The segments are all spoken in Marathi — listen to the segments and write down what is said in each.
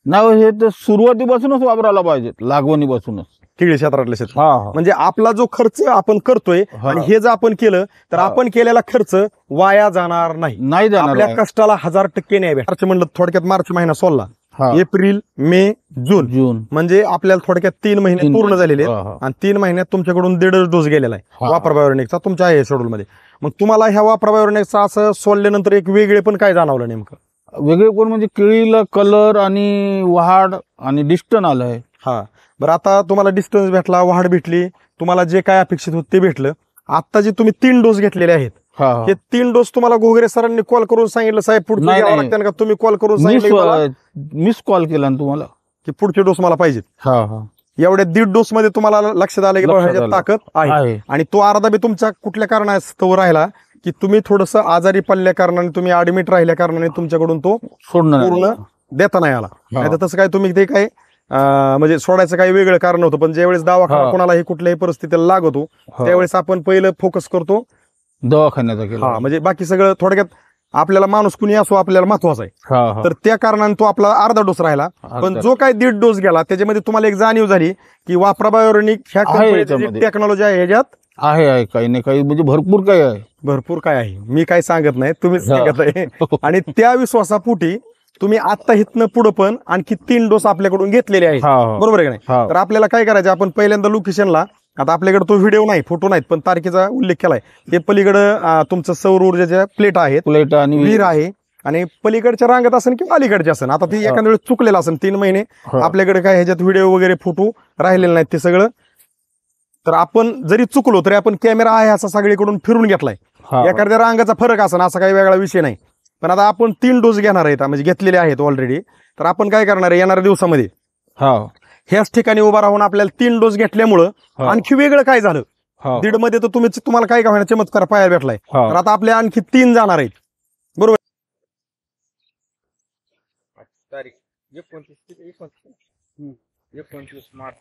नाही हे तर सुरुवातीपासूनच वापरायला पाहिजे, लागवणीपासूनच. केळी क्षेत्रातले शेतकरी हा म्हणजे आपला जो खर्च आपण करतोय हा. आणि हे जर आपण केलं तर हा. आपण केलेला खर्च वाया जाणार नाही. नाही जाणार आपल्या बाहेर. कष्टाला 1000% न्याय भेटणार. म्हणलं थोडक्यात मार्च महिना सोडला, हा. एप्रिल मे जून जून म्हणजे आपल्याला थोडक्यात 3 महिने तीन पूर्ण महिने. झालेले आहेत. हा, हा. आणि 3 महिन्यात तुमच्याकडून 1.5 डोस गेलेला आहे हा. वापर बायोनिकचा तुमच्या आहे शेड्यूल मध्ये. मग तुम्हाला ह्या वापर बायोनिकचा असं सोडल्यानंतर एक वेगळे पण काय जाणवलं नेमकं? वेगळे कोण म्हणजे केळीला कलर आणि वाढ आणि डिस्टन आलंय. हा बरं, आता तुम्हाला डिस्टन्स भेटला, वाढ भेटली, तुम्हाला जे काय अपेक्षित होतं ते भेटलं. आता जे तुम्ही 3 डोस घेतलेले आहेत हा, हे 3 डोस तुम्हाला घोगरे सरांनी कॉल करून सांगितलं साहेब पुढचे नाही, घ्यावं नाही. लागतं का तुम्ही कॉल करून सांगितलं की मला मिस कॉल केला ना तुम्हाला. की पुढचे डोस मला पाहिजेत? हा हा एवढ्या 1.5 डोस मध्ये तुम्हाला लक्षात आलं की बाबा लक्षात ह्याच्यात आलं. ताकद आहे. आहे. आणि तो अर्धा बी तुमच्या कुठल्या कारणास्तव राहिला की तुम्ही थोडस आजारी पडल्या कारणाने, तुम्ही ऍडमिट राहिल्या कारणाने तुमच्याकडून तो सोडणं पूर्ण नाही. देता नाही आला. हा. नाही तर तसं काय तुम्ही ते काय म्हणजे सोडायचं काही वेगळं कारण नव्हतं. पण ज्यावेळेस दवाखाना हा. कोणालाही कुठल्याही परिस्थितीला लागतो हा. त्यावेळेस आपण पहिलं फोकस करतो दवाखान्याचा केला. हा म्हणजे बाकी सगळं थोडक्यात आपल्याला माणूस कुणी असो आपल्याला महत्वाचा आहे. हा हा तर त्या कारणाने तो आपला अर्धा डोस राहिला. पण जो काय 1.5 डोस गेला त्याच्यामध्ये तुम्हाला एक जाणीव झाली की वापरा बायोनिक ह्या आहे कंपनीची याच्यामध्ये. टेक्नॉलॉजी आहे ह्याच्यात आहे काही नाही काही म्हणजे भरपूर काही आहे. भरपूर काय आहे. मी काय सांगत नाही, तुम्हीच हा. सांगत आहे. आणि त्या विश्वासापोटी तुम्ही आता इथनं पुढे पण आणखी 3 डोस आपल्याकडून घेतलेले आहेत. हा, हा. बरोबर आहे का नाही? हा. तर आपल्याला काय करायचं, आपण पहिल्यांदा लोकेशनला, आता आपल्याकडे तो व्हिडिओ नाही, फोटो नाहीत, पण तारखेचा उल्लेख केलाय. ते पलीकडे तुमचं सौर ऊर्जेच्या प्लेट आहेत, प्लेट आणि विहीर आहे, आणि पलीकडच्या रांगत असेल किंवा अलीकडच्या असेल. आता ती हा. एखाद्या वेळेस चुकलेलं असेल 3 महिने हा. आपल्याकडे काय ह्याच्यात व्हिडिओ वगैरे फोटो राहिलेले नाहीत ते सगळं. तर आपण जरी चुकलो तरी आपण कॅमेरा आहे असा सगळीकडून फिरून घेतलाय. हा. एखाद्या रांगाचा फरक असेल असा काही वेगळा विषय नाही. पण आता आपण 3 डोस घेणार आहेत, म्हणजे घेतलेले आहेत ऑलरेडी. तर आपण काय करणार आहे, येणाऱ्या दिवसामध्ये हा ह्याच ठिकाणी उभा राहून आपल्याला 3 डोस घेतल्यामुळं हा. आणखी वेगळं काय झालं, हा. 1.5 मध्ये तर तुम्हाला काय का होणार चमत्कार पाहायला भेटलाय. हा. तर आता आपल्या आणखी 3 जाणार आहेत. बरोबर. तारीख 29 मार्च.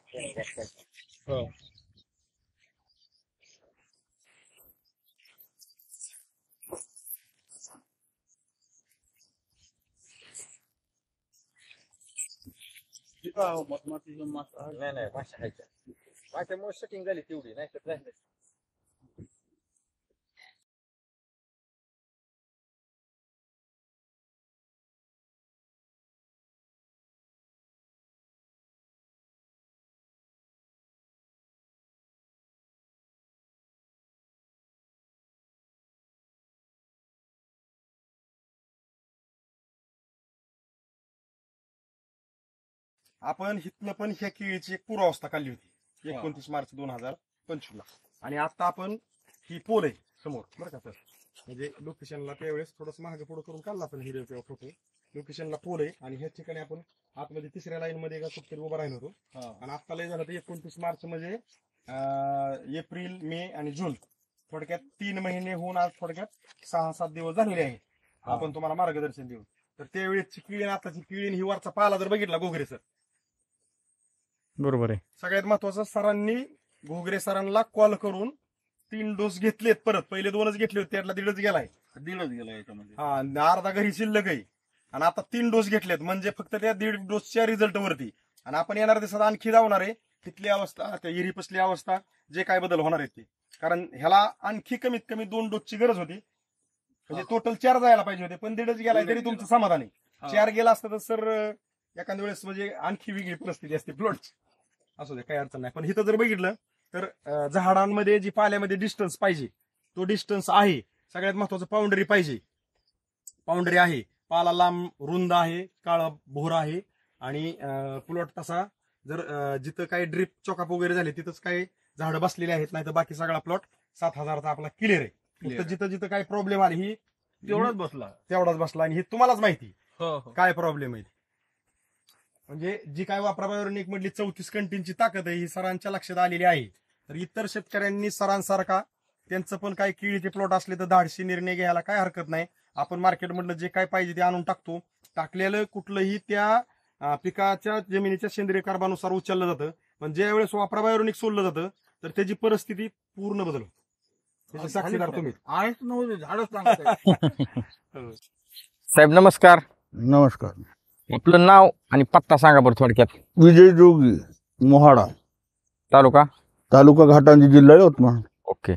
नाही भाषा ह्याच्या माझ्यामुळे सेटिंग झाली तेवढी, नाही तर झाली. आपण हिथनं पण ह्या केळीची एक पूर्वावस्था काढली होती 29 मार्च 2025 ला. आणि आता आपण ही पोल आहे समोर, बरं का सर, म्हणजे लोकेशनला त्यावेळेस थोडस मागे पुढे करून काढला आपण हिरो किंवा फोटो. लोकेशनला पोल आहे आणि ह्या ठिकाणी आपण आतमध्ये 3ऱ्या लाईन मध्ये एका कुठतरी उभा राहिलो होतो. आणि आता लय झालं तर 29 मार्च म्हणजे एप्रिल मे आणि जून, थोडक्यात 3 महिने होऊन आज थोडक्यात 6-7 दिवस झालेले आहेत आपण तुम्हाला मार्गदर्शन देऊन. तर त्यावेळेसची किळी आणि आताची किळी ही वरचा पाला जर बघितला घोगरे सर, बरोबर आहे. सगळ्यात महत्वाचं, सरांनी घोगरे सरांना कॉल करून 3 डोस घेतलेत. परत पहिले 2च घेतले होते, त्यातला 1.5 गेलाय. 1.5 गेला याच्यामध्ये. हा, अर्धा घरी शिल्लक आहे. आणि आता 3 डोस घेतलेत म्हणजे फक्त त्या 1.5 डोसच्या रिझल्ट वरती. आणि आपण येणाऱ्या दिवसात आणखी जाणार आहे तिथली अवस्था, त्या इरीपसली अवस्था, जे काय बदल होणार आहेत ते. कारण ह्याला आणखी कमीत कमी 2 डोसची गरज होती. म्हणजे टोटल 4 जायला पाहिजे होते, पण 1.5 गेलाय तरी तुमचं समाधान आहे. 4 गेला असतं तर सर एखाद्या वेळेस म्हणजे आणखी वेगळी परिस्थिती असते प्लॉटची. असू दे, काही अडचण नाही. पण इथं जर बघितलं तर झाडांमध्ये जी पाल्यामध्ये डिस्टन्स पाहिजे तो डिस्टन्स आहे. सगळ्यात महत्वाचं बाउंड्री पाहिजे, बाउंड्री आहे. पाला लांब रुंद आहे, काळा भोर आहे. आणि प्लॉट तसा जर जिथं काही ड्रिप चॉकअप वगैरे झाले तिथंच काही झाडं बसलेली आहेत, नाही तर बाकी सगळा प्लॉट 7000चा आपला क्लिअर आहे. फक्त जिथं जिथं काही प्रॉब्लेम आले ही तेवढाच बसला. आणि हे तुम्हालाच माहिती काय प्रॉब्लेम आहे. म्हणजे जी काय वापराबायोनिक मधली 34 कंटींची ताकद आहे ही सरांच्या लक्षात आलेली आहे. तर इतर शेतकऱ्यांनी सरांसारखा त्यांचं पण काही केळीचे प्लॉट असले तर धाडसी निर्णय घ्यायला काय हरकत नाही. आपण मार्केटमधलं जे काय पाहिजे ते आणून टाकतो. टाकलेलं कुठलंही त्या पिकाच्या जमिनीच्या सेंद्रिय कार्बानुसार उचललं जातं. पण ज्या वेळेस वापराबायोनिक सोडलं जातं तर त्याची परिस्थिती पूर्ण बदलते. त्याचे साक्षीदार तुम्ही आहेच नव्हते झाडच सांगताय. साहेब नमस्कार. नमस्कार. आपलं नाव आणि पत्ता सांगा बरं थोडक्यात. विजय जोगी, मोहाडा, तालुका. तालुका घाटांची, जिल्हा यवतमाळ. ओके.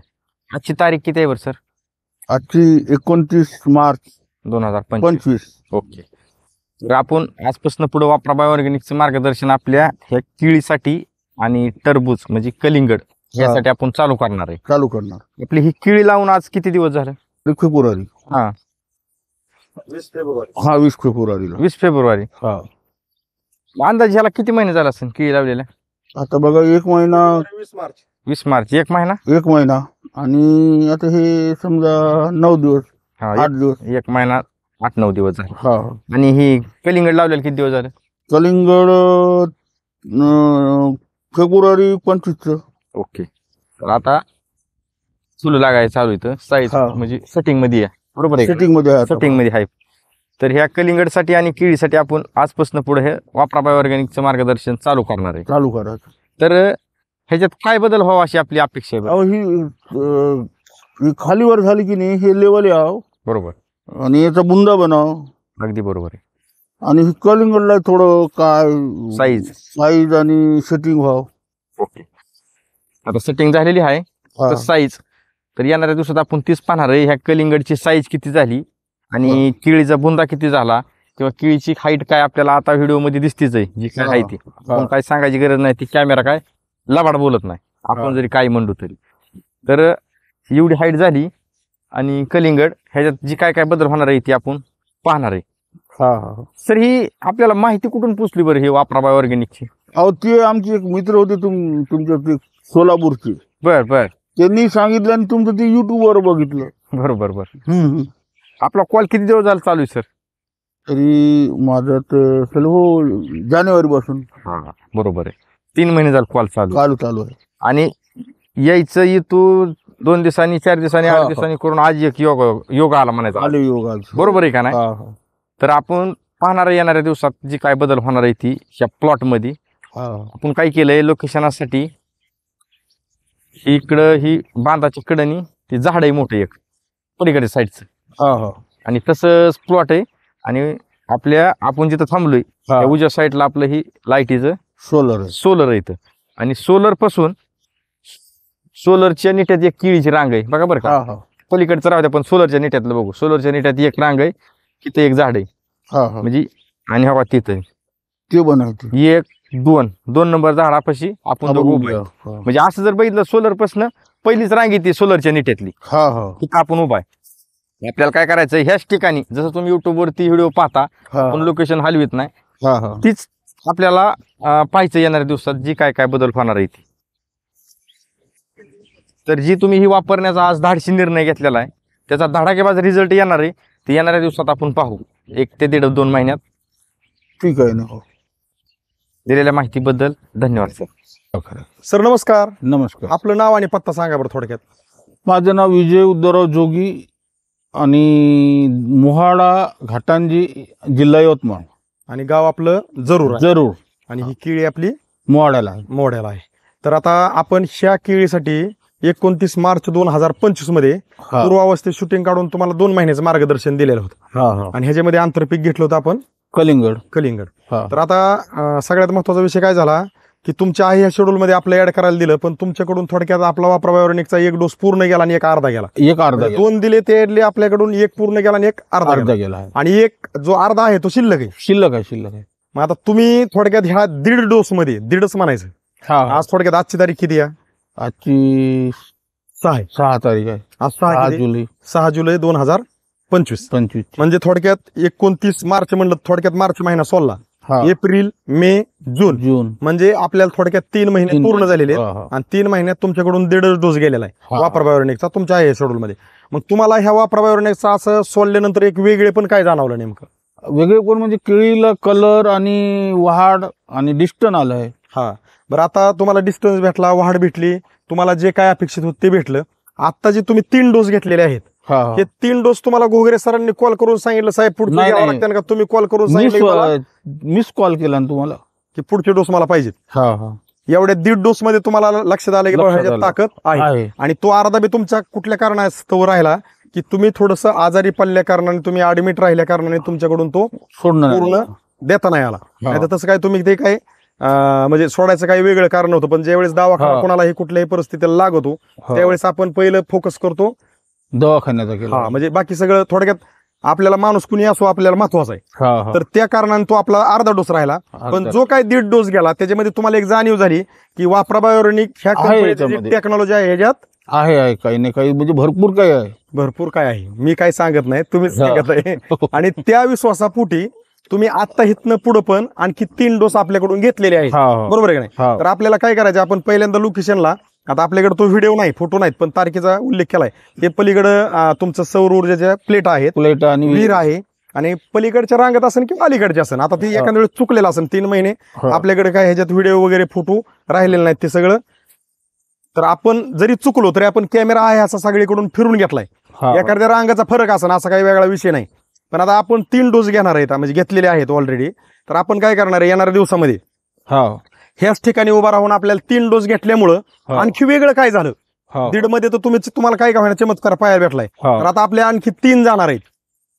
आजची तारीख किती आहे बरं सर? आजची 29 मार्च 2025. ओके. तर आपण आजपासून पुढे वापरा बायोऑर्गॅनिकचं मार्गदर्शन आपल्या ह्या केळीसाठी आणि टरबूज म्हणजे कलिंगड यासाठी आपण चालू करणार आहे. चालू करणार. आपली ही केळी लावून आज किती दिवस झाले? फेब्रुवारी. हा 20 फेब्रुवारी. हा 20 फेब्रुवारीला. 20 फेब्रुवारी. हा अंदाज ह्याला किती महिने झाला असेल केळी लावलेल्या? आता बघा 1 महिना, 20 मार्च. 20 मार्च, 1 महिना. 1 महिना आणि आता हे समजा 9 दिवस, हा 8 दिवस. 1 महिना 8-9 दिवस झाले. हा आणि ही कलिंगड लावलेलं किती दिवस झाले? कलिंगड फेब्रुवारी 25. ओके. तर आता फुलं लागायला चालू इथं साईज हा. म्हणजे सेटिंग मध्ये आहे. बरोबर आहे. सेटिंग मध्ये आहे आता. सेटिंग मध्ये आहे. तर ह्या कलिंगडसाठी आणि केळीसाठी आपण आजपासून पुढे हे वापरा बायोऑर्गॅनिकचं मार्गदर्शन चालू करणार आहे. चालू करायचं. तर ह्याच्यात काय बदल व्हावा अशी आपली अपेक्षा आहे बरं? अहो ही खालीवर झाली की नाही, हे लेवल याव बरोबर. आणि याचा बुंदा बनाव अगदी बरोबर आहे. आणि ही कलिंगडला थोडं काय साईज आणि सेटिंग व्हावं. ओके. आता सेटिंग झालेली आहे. हा. तर साईज तर येणाऱ्या दिवसात आपण तीच पाहणार आहे ह्या कलिंगडची साईज किती झाली आणि केळीचा बुंदा किती झाला किंवा केळीची हाईट काय आपल्याला आता व्हिडिओ मध्ये दिसतीच आहे. जी काय आहे ती आपण काय सांगायची गरज नाही. ती कॅमेरा काय लबाड बोलत नाही. आपण जरी काय म्हणलो तरी. तर एवढी हाईट झाली आणि कलिंगड ह्याच्यात जी काय काय बदल होणार आहे ती आपण पाहणार आहे. हा. सर ही आपल्याला माहिती कुठून पोचली बरं ही वापरा बायोऑर्गॅनिकची? अहो ते आमचे एक मित्र होते तुमच्या ते सोलापूरचे, बर बर. त्यांनी सांगितलं आणि तुमचं ते युट्यूबवर बघितलं. बरोबर बर. आपला कॉल किती दिवस झाला चालू आहे सर? तरी माझं तर जानेवारी पासून बरोबर आहे. 3 महिने झाले कॉल चालू आहे. आणि यायचं इथून 2 दिवसांनी 4 दिवसांनी 8 दिवसांनी करून आज एक योग आला म्हणायचा. आले योग. बरोबर आहे का नाही? तर आपण पाहणार येणाऱ्या दिवसात जी काय बदल होणार आहे ती ह्या प्लॉट मध्ये. आपण काय केलंय लोकेशनासाठी इकडं ही बांधाच्या कडनी ती झाड आहे मोठं एक पलीकडे साईडचं आणि तसंच प्लॉट आहे. आणि आपण जिथं थांबलोय त्या उजव्या साईडला आपलं ही लाईटीचं सोलर आहे इथं. आणि सोलर पासून सोलरच्या निट्यात एक केळीची रांग आहे बघा बरं का. पलीकडचं राहू द्या पण सोलरच्या निट्यातलं बघू. सोलरच्या निट्यात एक रांग आहे तिथं एक झाड आहे म्हणजे. आणि हवा तिथं ते बनायचं 1-2 नंबर झाडापाशी आपण दोघं उभं आहे. म्हणजे असं जर बघितलं सोलर पासून पहिलीच रांग येते सोलरच्या निट्यातली. तिथं आपण उभा आहे. आपल्याला काय करायचं ह्याच ठिकाणी जसं तुम्ही युट्यूब वरती व्हिडिओ पाहता पण लोकेशन हलवित नाही तीच आपल्याला पाहायचं येणाऱ्या दिवसात जी काय काय बदल होणार आहे ती. तर जी तुम्ही ही वापरण्याचा आज धाडसी निर्णय घेतलेला आहे त्याचा धडाकेबाज रिझल्ट येणार आहे ते येणाऱ्या दिवसात आपण पाहू 1 ते 1.5-2 महिन्यात. ठीक आहे ना. दिलेल्या माहितीबद्दल धन्यवाद सर. सर नमस्कार. नमस्कार. आपलं नाव आणि पत्ता सांगा बरं थोडक्यात. माझं नाव विजय उद्धवराव जोगी आणि मोहाडा घाटांजी, जिल्हा यवतमाळ. आणि गाव आपलं जरूर आहे. जरूर. आणि ही केळी आपली मोहाड्याला आहे. तर आता आपण ह्या केळीसाठी 29 मार्च 2025 मध्ये पूर्वावस्थेत शूटिंग काढून तुम्हाला 2 महिन्याचं मार्गदर्शन दिलेलं होतं. आणि ह्याच्यामध्ये आंतरपीक घेतलं होतं आपण कलिंगड. तर आता सगळ्यात महत्वाचा विषय काय झाला की तुमच्या ह्या शेड्यूल मध्ये आपलं ऍड करायला दिलं पण तुमच्याकडून थोडक्यात आपला वापरा बायोऑर्गॅनिकचा 1 डोस पूर्ण गेला आणि 1 अर्धा गेला. 1 अर्धा 2 दिले ते आपल्याकडून 1 पूर्ण गेला आणि 1 अर्धा गेला. आणि 1 जो अर्धा आहे तो शिल्लक आहे. मग आता तुम्ही थोडक्यात ह्या 1.5 डोस मध्ये 1.5च म्हणायचं. आज थोडक्यात आजची तारीख किती आहे? आजची 6 तारीख आहे. आज 6 जुलै 2025. म्हणजे थोडक्यात 29 मार्च म्हणलं थोडक्यात मार्च महिना सोडला. एप्रिल, मे, जून म्हणजे आपल्याला थोडक्यात 3 महिने पूर्ण झालेले आणि 3 महिन्यात तुमच्याकडून 1.5 डोस गेलेला आहे वापरा बायोऑर्गॅनिकचा तुमच्या आहे शेड्यूल मध्ये. मग तुम्हाला ह्या वापरा बायोऑर्गॅनिकचा असं सोडल्यानंतर एक वेगळे पण काय जाणवलं नेमकं? वेगळे कोण म्हणजे केळीला कलर आणि वाढ आणि डिस्टन आलंय. बरं आता तुम्हाला डिस्टन्स भेटला, वाढ भेटली, तुम्हाला जे काय अपेक्षित होत ते भेटलं. आता जे तुम्ही 3 डोस घेतलेले आहेत हे 3 डोस तुम्हाला घोगरे सरांनी कॉल करून सांगितलं साहेब पुढचे घ्यावं लागतं का तुम्ही कॉल करून सांगितलं? मिस कॉल केला ना तुम्हाला की पुढचे डोस मला पाहिजेत. एवढ्या 1.5 डोस मध्ये तुम्हाला लक्षात आलं की ह्याच्यात ताकद आहे. आणि तो अर्धा बी तुमच्या कुठल्या कारणास्तव राहिला की तुम्ही थोडस आजारी पडल्या कारणाने तुम्ही ऍडमिट राहिल्या कारणाने तुमच्याकडून तो पूर्ण देता नाही आला. नाही तर तसं काय तुम्ही ते काय म्हणजे सोडायचं काही वेगळं कारण होतं. पण ज्यावेळेस दवाखाना कोणालाही कुठल्याही परिस्थितीला लागतो त्यावेळेस आपण पहिलं फोकस करतो दवाखान्याचा केला. म्हणजे बाकी सगळं थोडक्यात आपल्याला माणूस कुणी असो आपल्याला महत्वाचा आहे. तर त्या कारणाने तो आपला अर्धा डोस राहिला. पण जो काय 1.5 डोस गेला त्याच्यामध्ये तुम्हाला एक जाणीव झाली की वापरा बायोरेनिक ह्या कंपनीची टेक्नॉलॉजी आहे, ह्याच्यात आहे काही नाही काही म्हणजे भरपूर काही आहे. भरपूर काय आहे. मी काही सांगत नाही, तुम्हीच सांगत आहे. आणि त्या विश्वासापोटी तुम्ही आता इथनं पुढे पण आणखी 3 डोस आपल्याकडून घेतलेले आहेत. बरोबर आहे का नाही? तर आपल्याला काय करायचं, आपण पहिल्यांदा लोकेशनला, आता आपल्याकडे तो व्हिडिओ नाही, फोटो नाहीत, पण तारखेचा उल्लेख केलाय. ते पलीकडं तुमचं सौर ऊर्जेच्या प्लेट आहेत, प्लेट आणि विहीर आहे, आणि पलीकडच्या रांगत असेल किंवा अलीकडच्या असेल. आता ती एखाद्या वेळेस चुकलेलं असेल 3 महिने आपल्याकडे काय ह्याच्यात व्हिडिओ वगैरे फोटो राहिलेले नाहीत ते सगळं. तर आपण जरी चुकलो तरी आपण कॅमेरा आहे असा सगळीकडून फिरून घेतलाय. एखाद्या रांगाचा फरक असेल असा काही वेगळा विषय नाही. पण आता आपण 3 डोस घेणार आहेत, म्हणजे घेतलेले आहेत ऑलरेडी. तर आपण काय करणार आहे, येणाऱ्या दिवसामध्ये ह्याच ठिकाणी उभा राहून आपल्याला 3 डोस घेतल्यामुळं आणखी वेगळं काय झालं, 1.5 मध्ये तर तुम्हाला काय काय चमत्कार पाहायला भेटलाय. तर आता आपल्या आणखी 3 जाणार आहेत.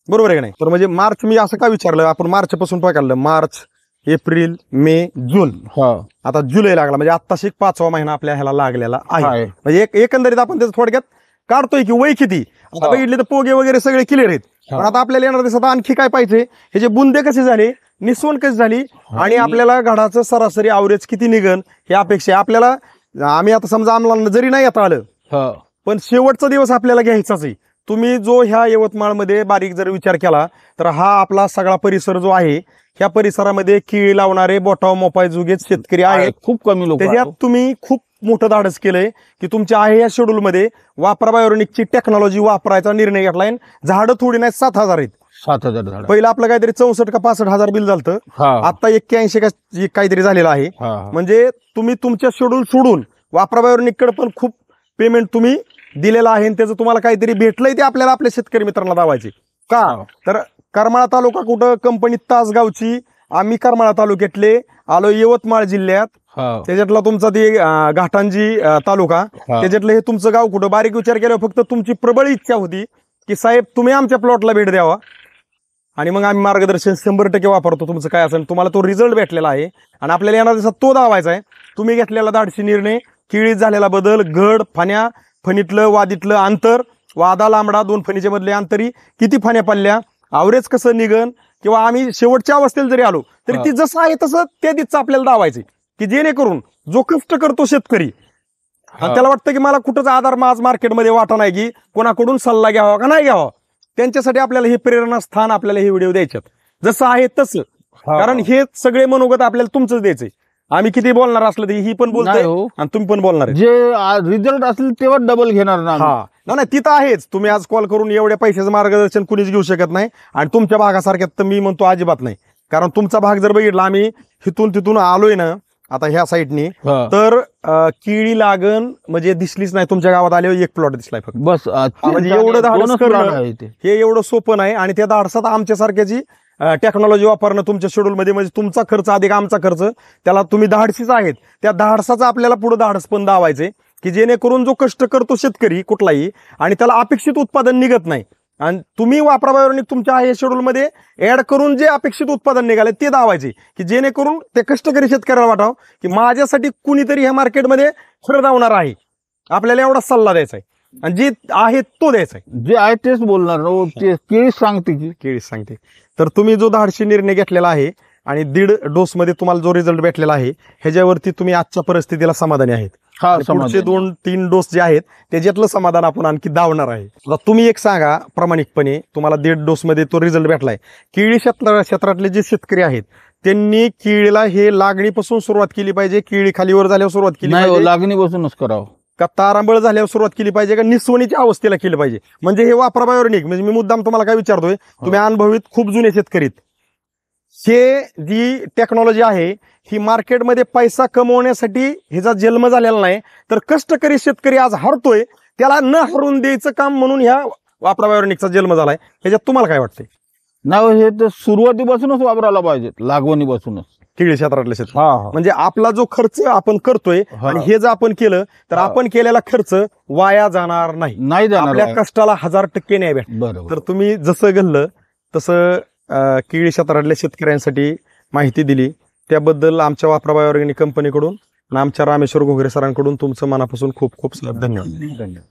बरोबर आहे का नाही? तर म्हणजे मार्च, मी असं का विचारलं, आपण मार्च पासून काय काढलं, मार्च, एप्रिल, मे, जून, आता जुलै लागला, म्हणजे आत्ताशी 5वा महिना आपल्या ह्याला लागलेला आहे. म्हणजे एकंदरीत आपण त्याचं थोडक्यात काढतोय की वय किती. आता बघितले तर पोगे वगैरे सगळे क्लिअर आहेत. पण आता आपल्याला येणार दिवसात आणखी काय पाहिजे, हे जे बुंदे कसे झाले, निसवण कशी झाली, आणि आपल्याला घडाचं सरासरी ॲव्हरेज किती निघन हे अपेक्षा आपल्याला. आम्ही आता समजा आम्हाला जरी नाही येता आलं, पण शेवटचा दिवस आपल्याला घ्यायचाच आहे. तुम्ही जो ह्या यवतमाळमध्ये बारीक जर विचार केला तर हा आपला सगळा परिसर जो आहे, ह्या परिसरामध्ये केळी लावणारे बोटाव मोपाय जुगेत शेतकरी आहेत खूप कमी लोक. त्याच्यात तुम्ही खूप मोठं धाडस केलंय की तुमच्या आहे या शेड्यूलमध्ये वापरा बायोरेनिकची टेक्नॉलॉजी वापरायचा निर्णय घेतलाय. झाडं थोडी नाही, 7,000 आहेत. 7,000 झाड. पहिलं आपलं काहीतरी 64 का 65,000 बिल झालं, आता 81 का काहीतरी झालेलं आहे. म्हणजे तुम्ही तुमच्या शेड्यूल सोडून वापरा बायोरेनिककडे पण खूप पेमेंट तुम्ही दिलेलं आहे, आणि त्याचं तुम्हाला काहीतरी भेटलंय ते आपल्याला आपल्या शेतकरी मित्रांना दावायचे का. तर करमाळा तालुका कुठं, कंपनी तासगावची, आम्ही करमाळा तालुक्यातले आलो, यवतमाळ जिल्ह्यात, त्याच्यातला तुमचा ते घाटांजी तालुका, त्याच्यातलं हे तुमचं गाव कुठं. बारीक विचार केल्यावर फक्त तुमची प्रबळ इच्छा होती की साहेब तुम्ही आमच्या प्लॉटला भेट द्यावा, आणि मग आम्ही मार्गदर्शन 100% वापरतो. तुमचं काय असेल, तुम्हाला तो रिझल्ट भेटलेला आहे, आणि आपल्याला येणार दिवसात तो दावायचा आहे. तुम्ही घेतलेला धाडसी निर्णय, केळीत झालेला बदल, घड, फण्या, फणीतलं वादीतलं अंतर, वादा लांबडा 2 फणीच्या मधले अंतरी, किती फण्या पडल्या, ॲव्हरेज कसं निघन, किंवा आम्ही शेवटच्या अवस्थेला जरी आलो तरी ती जसं आहे तसं त्या दिवसाचं आपल्याला दावायचे, की जेणेकरून जो कष्ट करतो शेतकरी आणि त्याला वाटतं की मला कुठंच आधार आज मार्केटमध्ये वाटा नाही, की कोणाकडून सल्ला घ्यावा का नाही घ्यावा, त्यांच्यासाठी आपल्याला हे प्रेरणास्थान, आपल्याला हे व्हिडिओ द्यायच्यात जसं आहे तसं. कारण हे सगळे मनोगत आपल्याला तुमचंच द्यायचंय. आम्ही किती बोलणार असलं तरी ही पण बोलतोय आणि तुम्ही पण बोलणार. जे रिझल्ट असेल तेव्हा डबल घेणार ना. नाही तिथं आहेच. तुम्ही आज कॉल करून एवढ्या पैशाचं मार्गदर्शन कुणीच घेऊ शकत नाही, आणि तुमच्या भागासारख्यात तर मी म्हणतो अजिबात नाही. कारण तुमचा भाग जर बघितला, आम्ही तिथून आलोय ना आता ह्या साईडनी, तर केळी लागण म्हणजे दिसलीच नाही. तुमच्या गावात आल्यावर 1 प्लॉट दिसलाय फक्त, बस. म्हणजे एवढं धाडस करणं हे एवढं सोपं नाही, आणि त्या धाडसात आमच्यासारख्याची टेक्नॉलॉजी वापरणं तुमच्या शेड्यूलमध्ये, म्हणजे तुमचा खर्च अधिक आमचा खर्च, त्याला तुम्ही धाडसीच आहेत. त्या धाडसाचा आपल्याला पुढे धाडस पण दावायचे, की जेणेकरून जो कष्ट करतो शेतकरी कुठलाही, आणि त्याला अपेक्षित उत्पादन निघत नाही, आणि तुम्ही वापरा बायोरेनिक तुमच्या आहे शेड्यूलमध्ये ऍड करून जे अपेक्षित उत्पादन निघाले ते दावायचे, की जेणेकरून ते कष्टकरी शेतकऱ्याला वाटावं की माझ्यासाठी कुणीतरी ह्या मार्केटमध्ये खरं धावणार आहे. आपल्याला एवढा सल्ला द्यायचा आहे, आणि जे आहे तो द्यायचा आहे. जे आहे तेच बोलणार, केळीच सांगते की केळीच सांगते. तर तुम्ही जो धाडशी निर्णय घेतलेला आहे आणि 1.5 डोस मध्ये तुम्हाला जो रिझल्ट भेटलेला आहे, ह्याच्यावरती तुम्ही आजच्या परिस्थितीला समाधानी आहेत. पुढचे 2-3 डोस जे आहेत त्याच्यातलं समाधान आपण आणखी दावणार आहे. आता तुम्ही एक सांगा प्रामाणिकपणे, तुम्हाला 1.5 डोस मध्ये तो रिझल्ट भेटलाय. केळी क्षेत्रातले जे शेतकरी आहेत त्यांनी केळीला हे लागणीपासून सुरुवात केली पाहिजे, केळी खालीवर झाल्यावर सुरुवात केली पाहिजे, लागणीपासूनच करावं, का तारांबळ झाल्यावर सुरुवात केली पाहिजे, का निसवणीच्या अवस्थेला केली पाहिजे? म्हणजे हे वापरा बायोरेनिक, म्हणजे मी मुद्दाम तुम्हाला काय विचारतोय, तुम्ही अनुभवीत खूप जुने शेतकरीत, हे जी टेक्नॉलॉजी आहे ही मार्केटमध्ये पैसा कमवण्यासाठी ह्याचा जन्म झालेला नाही, तर कष्टकरी शेतकरी आज हरतोय त्याला न हरून द्यायचं काम म्हणून ह्या वापरा बायोरेनिकचा जन्म झालाय. ह्याच्यात तुम्हाला काय वाटतंय? नाही, हे तर सुरुवातीपासूनच वापरायला पाहिजे, लागवणीपासूनच. केळी क्षेत्रातले शेतकरी म्हणजे आपला जो खर्च आपण करतोय आणि हे जर आपण केलं तर आपण केलेला खर्च वाया जाणार नाही, आपल्या कष्टाला 1000% न्याय भेटणार. तर तुम्ही जसं घडलं तसं केळी क्षेत्रातल्या शेतकऱ्यांसाठी माहिती दिली त्याबद्दल आमच्या वापरा बायो ऑर्गॅनिक कंपनीकडून आणि आमच्या रामेश्वर घोगरे सरांकडून तुमचं मनापासून खूप खूप धन्यवाद. धन्यवाद.